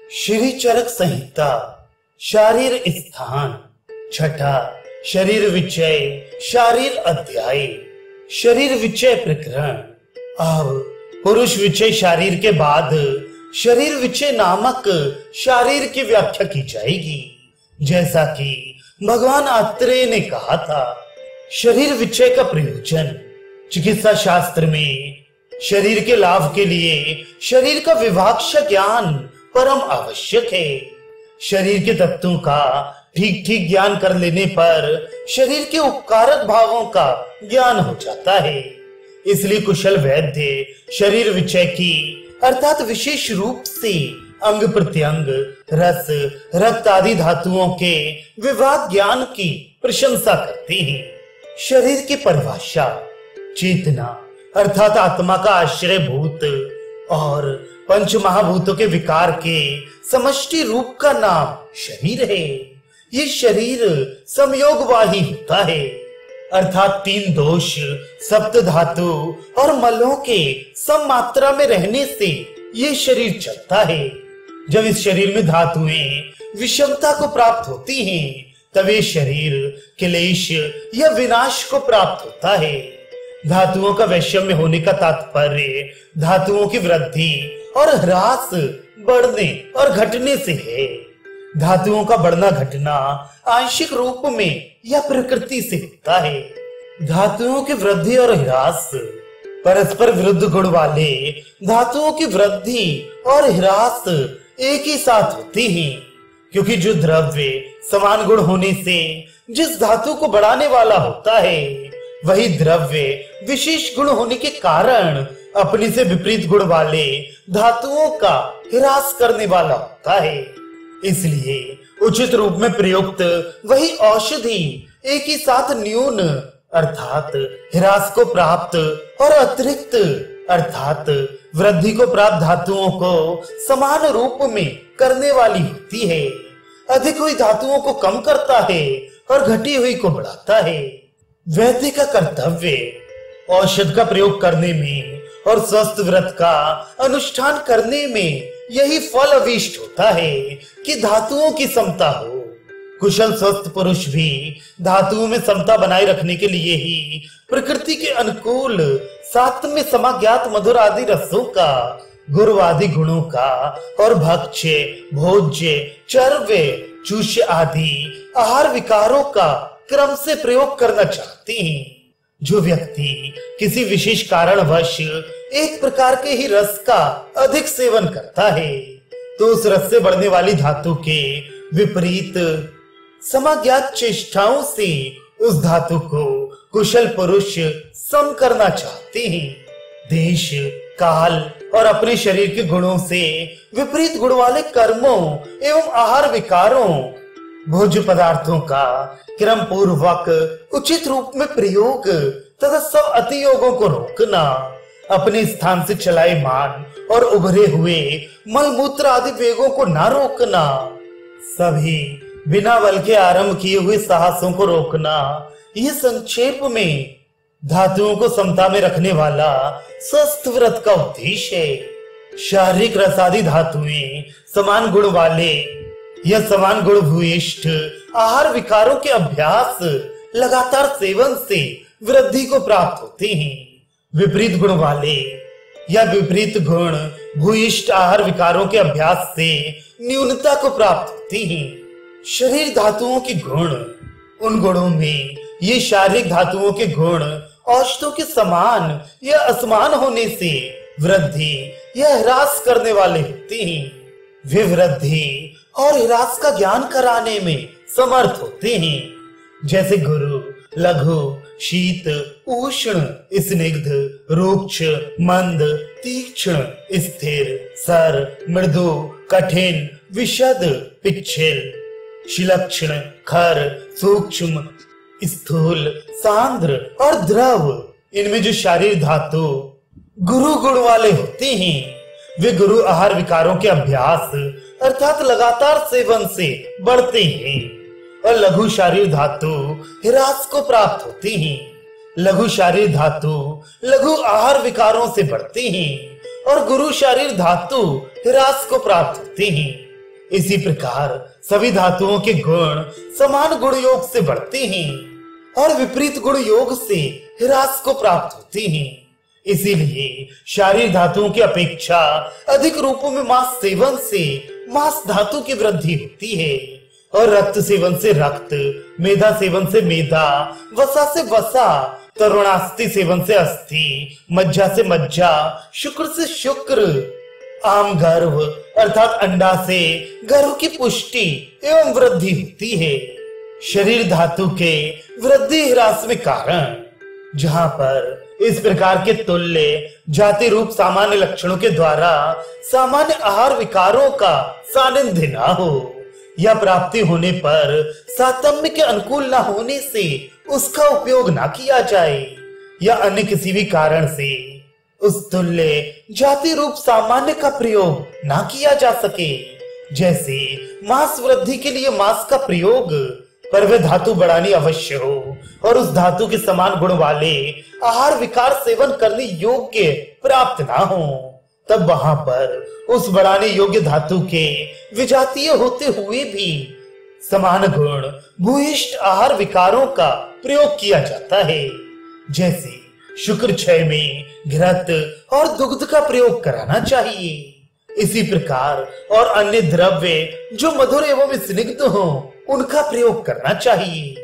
श्री चरक संहिता शारीर स्थान छठा शरीर विचय शारीर अध्याय शरीर विचय प्रकरण। अब पुरुष विचय शारीर के बाद शरीर विचय नामक शारीर की व्याख्या की जाएगी। जैसा कि भगवान आत्रेय ने कहा था, शरीर विचय का प्रयोजन चिकित्सा शास्त्र में शरीर के लाभ के लिए शरीर का विभाज्य ज्ञान परम आवश्यक है। शरीर के तत्वों का ठीक ठीक ज्ञान कर लेने पर शरीर के उपकारक भावों का ज्ञान हो जाता है। इसलिए कुशल वैद्य शरीर विचय की अर्थात विशेष रूप से अंग प्रत्यंग रस रक्त आदि धातुओं के विभाग ज्ञान की प्रशंसा करते हैं। शरीर की परिभाषा चेतना अर्थात आत्मा का आश्रय भूत और पंच महाभूतों के विकार के समष्टि रूप का नाम शरीर है। ये शरीर संयोगवाही होता है अर्थात तीन दोष सप्त धातु और मलों के सम मात्रा में रहने से ये शरीर चलता है। जब इस शरीर में धातुएं विषमता को प्राप्त होती हैं, तब ये शरीर क्लेश या विनाश को प्राप्त होता है। धातुओं का वैषम्य होने का तात्पर्य धातुओं की वृद्धि और ह्रास बढ़ने और घटने से है। धातुओं का बढ़ना घटना आंशिक रूप में या प्रकृति से होता है। धातुओं की वृद्धि और ह्रास परस्पर विरुद्ध गुण वाले धातुओं की वृद्धि और ह्रास एक ही साथ होती हैं, क्योंकि जो द्रव्य समान गुण होने से जिस धातु को बढ़ाने वाला होता है, वही द्रव्य विशेष गुण होने के कारण अपने से विपरीत गुण वाले धातुओं का ह्रास करने वाला होता है। इसलिए उचित रूप में प्रयुक्त वही औषधि एक ही साथ न्यून अर्थात ह्रास को प्राप्त और अतिरिक्त अर्थात वृद्धि को प्राप्त धातुओं को समान रूप में करने वाली होती है। अधिक हुई धातुओं को कम करता है और घटी हुई को बढ़ाता है। वैद्य का कर्तव्य औषध का प्रयोग करने में और स्वस्थ व्रत का अनुष्ठान करने में यही फल अविष्ट होता है कि धातुओं की समता हो। कुशल स्वस्थ पुरुष भी धातुओं में समता बनाए रखने के लिए ही प्रकृति के अनुकूल सात्म्य समाज्ञात मधुर आदि रसों का गुरुवादि गुणों का और भक्ष्य भोज्य चर्व्य चूष्य आदि आहार विकारों का क्रम से प्रयोग करना चाहते हैं। जो व्यक्ति किसी विशेष कारणवश एक प्रकार के ही रस का अधिक सेवन करता है, तो उस रस से बढ़ने वाली धातु के विपरीत समाज्ञात चेष्टाओं से उस धातु को कुशल पुरुष सम करना चाहते हैं। देश काल और अपने शरीर के गुणों से विपरीत गुण वाले कर्मों एवं आहार विकारों भोज्य पदार्थों का क्रम पूर्वक उचित रूप में प्रयोग तथा सब अतियोगों को रोकना, अपने स्थान से चलायमान और उभरे हुए मलमूत्र आदि वेगों को ना रोकना, सभी बिना बल के आरंभ किए हुए साहसों को रोकना, ये संक्षेप में धातुओं को समता में रखने वाला स्वस्थ व्रत का उद्देश्य है। शारीरिक रसादि धातुएं समान गुण वाले या समान गुण भूयिष्ठ आहार विकारों के अभ्यास लगातार सेवन से वृद्धि को प्राप्त होते हैं। विपरीत गुण वाले या विपरीत गुण भूयिष्ठ आहार विकारों के अभ्यास से न्यूनता को प्राप्त होती हैं। शरीर धातुओं के गुण उन गुणों में ये शारीरिक धातुओं के गुण औषधों के समान या असमान होने से वृद्धि या ह्रास करने वाले होते हैं। वे वृद्धि और ह्रास का ज्ञान कराने में समर्थ होते हैं। जैसे गुरु लघु शीत उष्ण स्निग्ध रुक्ष मंद तीक्ष्ण स्थिर सर मृदु कठिन विशद पिच्छल शिलक्षण खर सूक्ष्म स्थूल सांद्र और द्रव, इनमें जो शारीर धातु गुरु गुण वाले होते हैं, वे गुरु आहार विकारों के अभ्यास अर्थात लगातार सेवन से बढ़ते हैं और लघु शारीर धातु ह्रास को प्राप्त होते हैं। लघु शारीर धातु लघु आहार विकारों से बढ़ते हैं और गुरु शारीर धातु ह्रास को प्राप्त होते हैं। इसी प्रकार सभी धातुओं के गुण समान गुण योग से बढ़ते हैं और विपरीत गुण योग से ह्रास को प्राप्त होते हैं। इसीलिए शारीर धातुओं की अपेक्षा अधिक रूपों में मांस सेवन से मांस धातु की वृद्धि होती है और रक्त सेवन से रक्त, मेधा सेवन से मेधा, वसा से वसा, तरुणास्थि सेवन से अस्थि, मज्जा से मज्जा, शुक्र से शुक्र, आम गर्भ अर्थात अंडा से गर्भ की पुष्टि एवं वृद्धि होती है। शरीर धातु के वृद्धि ह्रास में कारण, जहां पर इस प्रकार के तुल्य जाति रूप सामान्य लक्षणों के द्वारा सामान्य आहार विकारों का सानिध्य न हो या प्राप्ति होने पर सातम्य के अनुकूल न होने से उसका उपयोग न किया जाए या अन्य किसी भी कारण से उस तुल्य जाति रूप सामान्य का प्रयोग न किया जा सके, जैसे मांस वृद्धि के लिए मांस का प्रयोग पर वह धातु बढ़ानी अवश्य हो और उस धातु के समान गुण वाले आहार विकार सेवन करने योग्य प्राप्त ना हो, तब वहां पर उस बढ़ाने योग्य धातु के विजातीय होते हुए भी समान गुण भूयिष्ठ आहार विकारों का प्रयोग किया जाता है। जैसे शुक्र क्षय में घृत और दुग्ध का प्रयोग कराना चाहिए, इसी प्रकार और अन्य द्रव्य जो मधुर एवं स्निग्ध हो उनका प्रयोग करना चाहिए।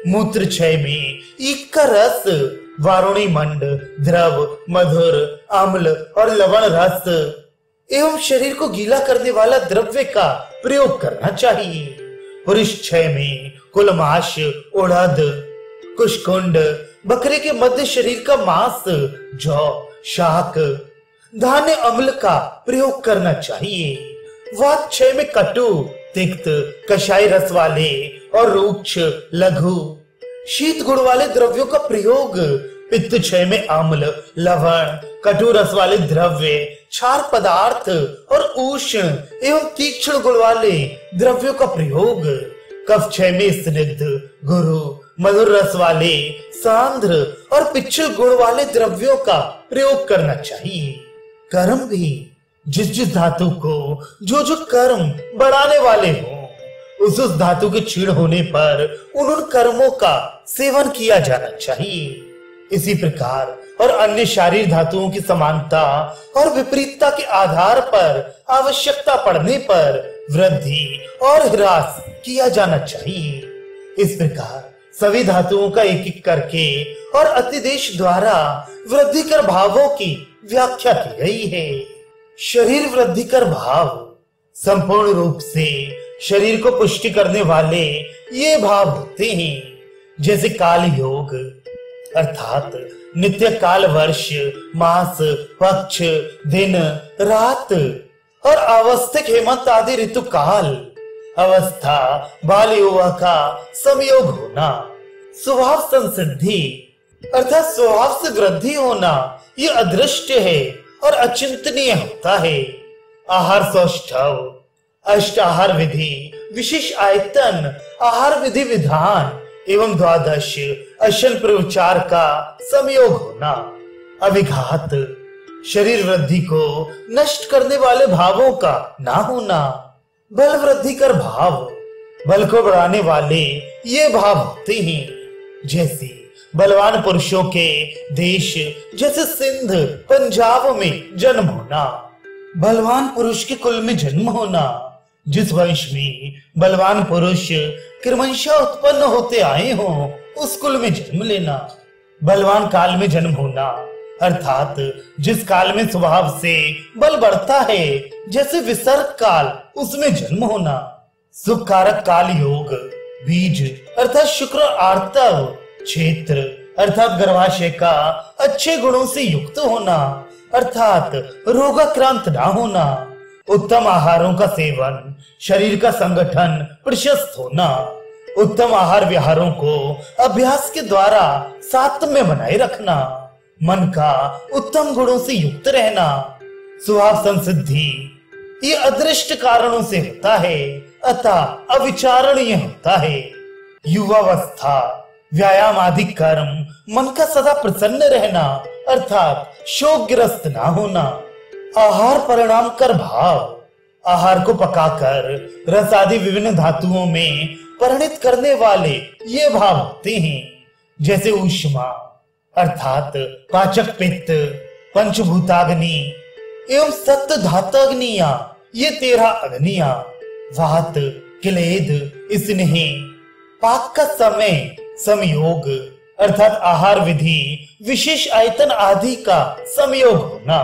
मूत्र क्षय में ईख का रस, वारुणी मंड, द्रव, मधुर, अम्ल और लवण रस एवं शरीर को गीला करने वाला द्रव्य का प्रयोग करना चाहिए। पुरुष क्षय में कुलमाश, उड़द, कुशकुंड, बकरे के मध्य शरीर का मांस, जौ, शाक, धान्य अम्ल का प्रयोग करना चाहिए। वात क्षय में कटु, तिक्त, कषाय रस वाले और रुक्ष, लघु, शीत गुण वाले द्रव्यों का प्रयोग। पित्त क्षय में अम्ल, लवण, कटु रस वाले द्रव्य, क्षार पदार्थ और उष्ण एवं तीक्ष्ण गुण वाले द्रव्यों का प्रयोग। कफ क्षय में स्निग्ध, गुरु, मधुर रस वाले, सांद्र और पिच्छल गुण वाले द्रव्यों का प्रयोग करना चाहिए। कर्म भी जिस धातु को जो कर्म बढ़ाने वाले हो उस धातु के क्षीण होने पर उन कर्मों का सेवन किया जाना चाहिए। इसी प्रकार और अन्य शारीर धातुओं की समानता और विपरीतता के आधार पर आवश्यकता पड़ने पर वृद्धि और ह्रास किया जाना चाहिए। इस प्रकार सभी धातुओं का एक एक करके और अतिदेश द्वारा वृद्धिकर भावों की व्याख्या की गई है। शरीर वृद्धिकर भाव संपूर्ण रूप से शरीर को पुष्टि करने वाले ये भाव होते हैं, जैसे काल योग अर्थात नित्य काल, वर्ष, मास, पक्ष, दिन, रात और अवस्थिक हेमंत आदि ऋतु काल, अवस्था, बाल युवा का संयोग होना, स्वभाव संसिद्धि अर्थात स्वभाव से वृद्धि होना, ये अदृष्ट है और अचिंतनीय होता है। आहार सौष्ठव, अष्ट आहार विधि, विशेष आयतन, आहार विधि विधान एवं द्वादश अशन प्रचार का संयोग होना, अभिघात, शरीर वृद्धि को नष्ट करने वाले भावों का ना होना, बल वृद्धि कर भाव, बल को बढ़ाने वाले ये भाव होते हैं, जैसे बलवान पुरुषों के देश जैसे सिंध, पंजाब में जन्म होना, बलवान पुरुष के कुल में जन्म होना, जिस वंश में बलवान पुरुष क्रमशः उत्पन्न होते आए हो उस कुल में जन्म लेना, बलवान काल में जन्म होना अर्थात जिस काल में स्वभाव से बल बढ़ता है जैसे विसर्ग काल उसमें जन्म होना, सुख कारक काल योग, बीज अर्थात शुक्र आर्तव, क्षेत्र अर्थात गर्भाशय का अच्छे गुणों से युक्त होना अर्थात रोगाक्रांत ना होना, उत्तम आहारों का सेवन, शरीर का संगठन प्रशस्त होना, उत्तम आहार विहारों को अभ्यास के द्वारा सात्म्य बनाए रखना, मन का उत्तम गुणों से युक्त रहना, स्वभाव संसिद्धि ये अदृष्ट कारणों से होता है अतः अविचारणीय होता है। युवावस्था, व्यायाम आदि कर्म, मन का सदा प्रसन्न रहना अर्थात शोकग्रस्त ना होना, आहार परिणाम कर भाव, आहार को पकाकर रस आदि विभिन्न धातुओं में परिणित करने वाले ये भाव होते हैं, जैसे ऊष्मा अर्थात पाचक पित्त, पंचभूताग्नि एवं सप्त धाताग्नियां, ये 13 अग्नियां, वात, क्लेद, स्नेह, पाक का समय, संयोग अर्थात आहार विधि, विशेष आयतन आदि का संयोग होना,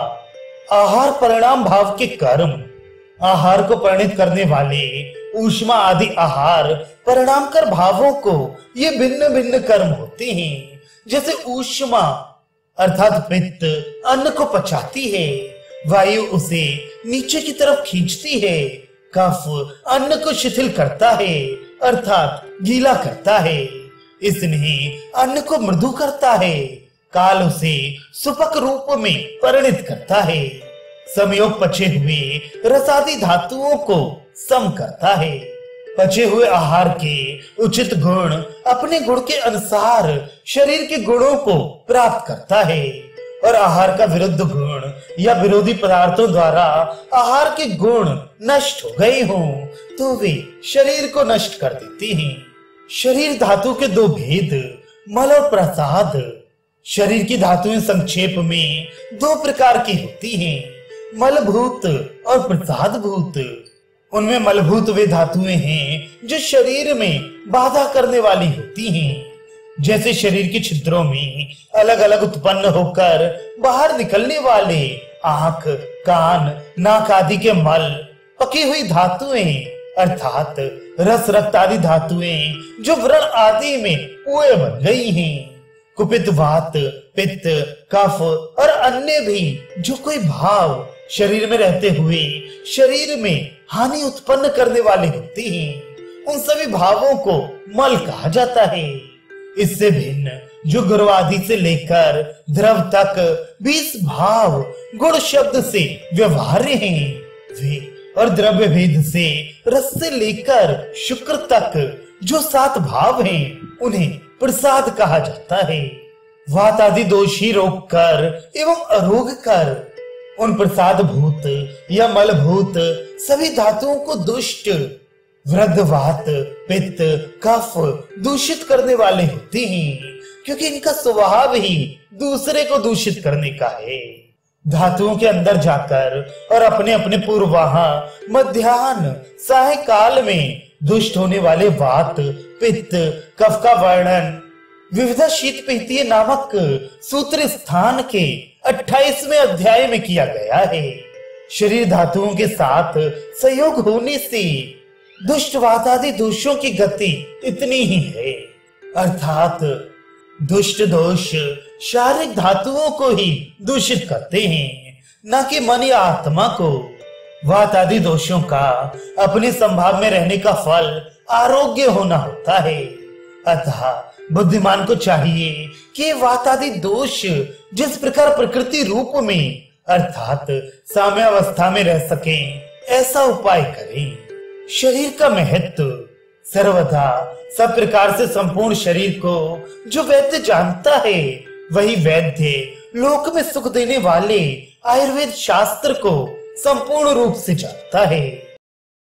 आहार परिणाम भाव के कर्म, आहार को परिणित करने वाले ऊष्मा आदि आहार परिणाम कर भावों को ये भिन्न भिन्न कर्म होते हैं, जैसे ऊष्मा अर्थात पित्त अन्न को पचाती है, वायु उसे नीचे की तरफ खींचती है, कफ अन्न को शिथिल करता है अर्थात गीला करता है, स्नेह अन्न को मृदु करता है, काल उसे सुपक रूप में परिणित करता है, संयोग पचे हुए रसादी धातुओं को सम करता है, पचे हुए आहार के उचित गुण अपने गुण के अनुसार शरीर के गुणों को प्राप्त करता है, और आहार का विरुद्ध गुण या विरोधी पदार्थों द्वारा आहार के गुण नष्ट हो गए हों तो वे शरीर को नष्ट कर देते हैं। शरीर धातु के 2 भेद, मल और प्रसाद। शरीर की धातुएं संक्षेप में 2 प्रकार की होती हैं, मलभूत और प्रसाद भूत। उनमें मलभूत वे धातुएं हैं जो शरीर में बाधा करने वाली होती हैं, जैसे शरीर के छिद्रों में अलग अलग उत्पन्न होकर बाहर निकलने वाले आंख, कान, नाक आदि के मल, पकी हुई धातुएं अर्थात रस, रक्त आदि धातुएं जो व्रण आदि में कुएं बन गई हैं, कुपित, वात, पित्त, कफ और अन्य भी जो कोई भाव शरीर में रहते हुए शरीर में हानि उत्पन्न करने वाले होते हैं, उन सभी भावों को मल कहा जाता है। इससे भिन्न जो गुरु आदि से लेकर द्रव तक 20 भाव गुण शब्द से व्यवहार्य हैं, वे और द्रव्य भेद से रस से लेकर शुक्र तक जो 7 भाव हैं, उन्हें प्रसाद कहा जाता है। वात आदि दोष ही रोग कर एवं अरोग कर उन प्रसाद भूत या मलभूत सभी धातुओं को दुष्ट, वृद्ध, वात, पित्त, कफ दूषित करने वाले होते हैं, क्योंकि इनका स्वभाव ही दूसरे को दूषित करने का है। धातुओं के अंदर जाकर और अपने अपने पूर्वाह, मध्याह्न, सायकाल में दुष्ट होने वाले वात, पित्त, कफ का वर्णन विविधा शीत पीतीय नामक सूत्र स्थान के 28वें अध्याय में किया गया है। शरीर धातुओं के साथ संयोग होने से दुष्ट वात आदि दोषों की गति इतनी ही है, अर्थात दुष्ट दोष शारीरिक धातुओं को ही दूषित करते हैं, न कि मन या आत्मा को। वात आदि दोषों का अपने संभाव में रहने का फल आरोग्य होना होता है, अतः बुद्धिमान को चाहिए कि वात आदि दोष जिस प्रकार प्रकृति रूप में अर्थात साम्यावस्था में रह सकें, ऐसा उपाय करें। शरीर का महत्व सर्वदा सब प्रकार से संपूर्ण शरीर को जो वैद्य जानता है, वही वैद्य लोक में सुख देने वाले आयुर्वेद शास्त्र को संपूर्ण रूप से जानता है।